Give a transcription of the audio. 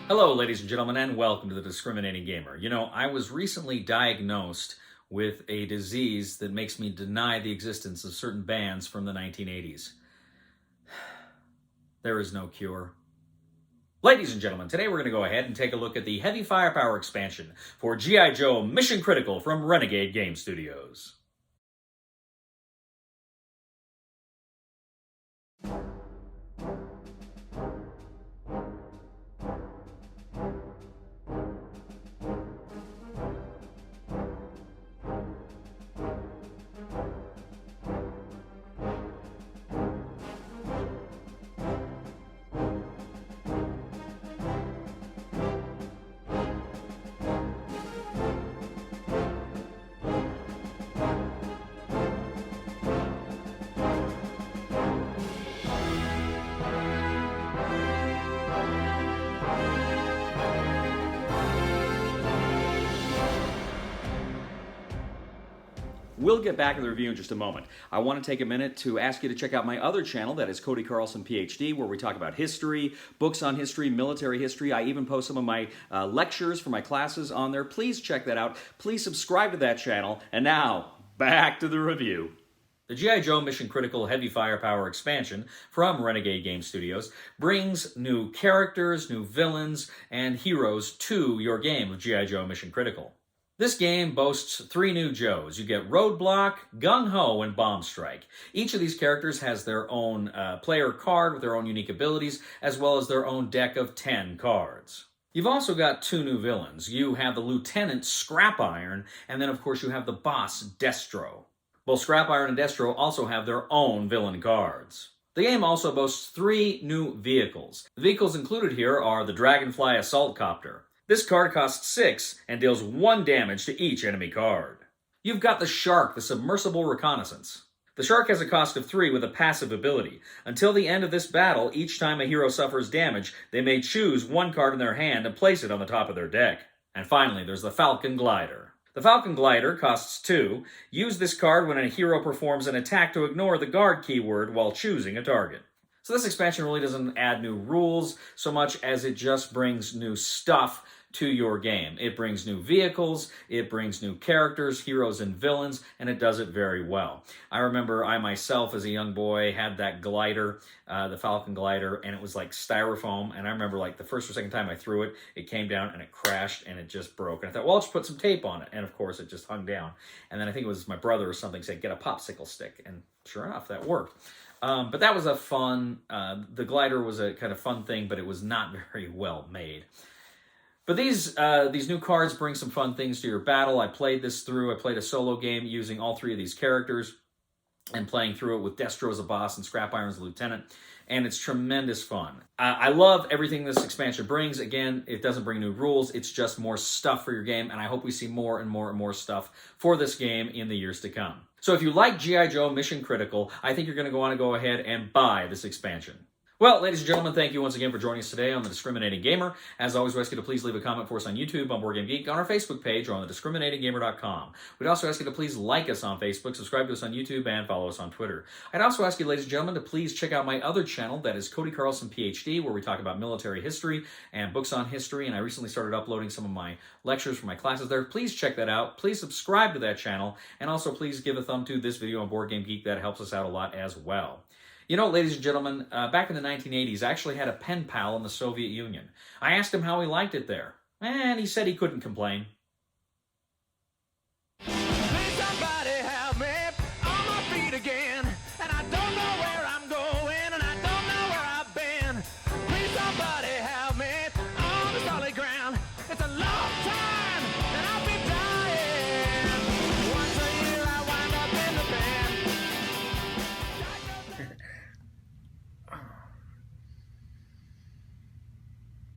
Hello, ladies and gentlemen, and welcome to the Discriminating Gamer. You know, I was recently diagnosed with a disease that makes me deny the existence of certain bands from the 1980s. There is no cure. Ladies and gentlemen, today we're going to go ahead and take a look at the Heavy Firepower expansion for G.I. Joe Mission Critical from Renegade Game Studios. We'll get back to the review in just a moment. I want to take a minute to ask you to check out my other channel, that is Cody Carlson, PhD, where we talk about history, books on history, military history. I even post some of my lectures for my classes on there. Please check that out. Please subscribe to that channel. And now, back to the review. The G.I. Joe Mission Critical Heavy Firepower expansion from Renegade Game Studios brings new characters, new villains, and heroes to your game of G.I. Joe Mission Critical. This game boasts 3 new Joes. You get Roadblock, Gung Ho, and Bombstrike. Each of these characters has their own player card with their own unique abilities, as well as their own deck of 10 cards. You've also got 2 new villains. You have the Lieutenant Scrap Iron, and then of course you have the boss Destro. Both Scrap Iron and Destro also have their own villain cards. The game also boasts 3 new vehicles. The vehicles included here are the Dragonfly Assault Copter. This card costs 6 and deals 1 damage to each enemy card. You've got the Shark, the Submersible Reconnaissance. The Shark has a cost of 3 with a passive ability. Until the end of this battle, each time a hero suffers damage, they may choose 1 card in their hand and place it on the top of their deck. And finally, there's the Falcon Glider. The Falcon Glider costs 2. Use this card when a hero performs an attack to ignore the guard keyword while choosing a target. So this expansion really doesn't add new rules so much as it just brings new stuff to your game. It brings new vehicles, it brings new characters, heroes and villains, and it does it very well. I remember I myself as a young boy had that glider, the Falcon Glider, and it was like styrofoam, and I remember like the first or second time I threw it, it came down and it crashed and it just broke. And I thought, well, I'll just put some tape on it, and of course it just hung down. And then I think it was my brother or something said, get a popsicle stick, and sure enough, that worked. But that was a fun, the glider was a kind of fun thing, but it was not very well made. But these new cards bring some fun things to your battle. I played this through. I played a solo game using all 3 of these characters and playing through it with Destro as a boss and Scrap Iron as a lieutenant. And it's tremendous fun. I love everything this expansion brings. Again, it doesn't bring new rules. It's just more stuff for your game. And I hope we see more and more and more stuff for this game in the years to come. So if you like G.I. Joe Mission Critical, I think you're going to want to go ahead and buy this expansion. Well, ladies and gentlemen, thank you once again for joining us today on The Discriminating Gamer. As always, we ask you to please leave a comment for us on YouTube, on Board Game Geek, on our Facebook page, or on thediscriminatinggamer.com. We'd also ask you to please like us on Facebook, subscribe to us on YouTube, and follow us on Twitter. I'd also ask you, ladies and gentlemen, to please check out my other channel, that is Cody Carlson, PhD, where we talk about military history and books on history, and I recently started uploading some of my lectures for my classes there. Please check that out. Please subscribe to that channel, and also please give a thumb to this video on Board Game Geek. That helps us out a lot as well. You know, ladies and gentlemen, back in the 1980s, I actually had a pen pal in the Soviet Union. I asked him how he liked it there, and he said he couldn't complain.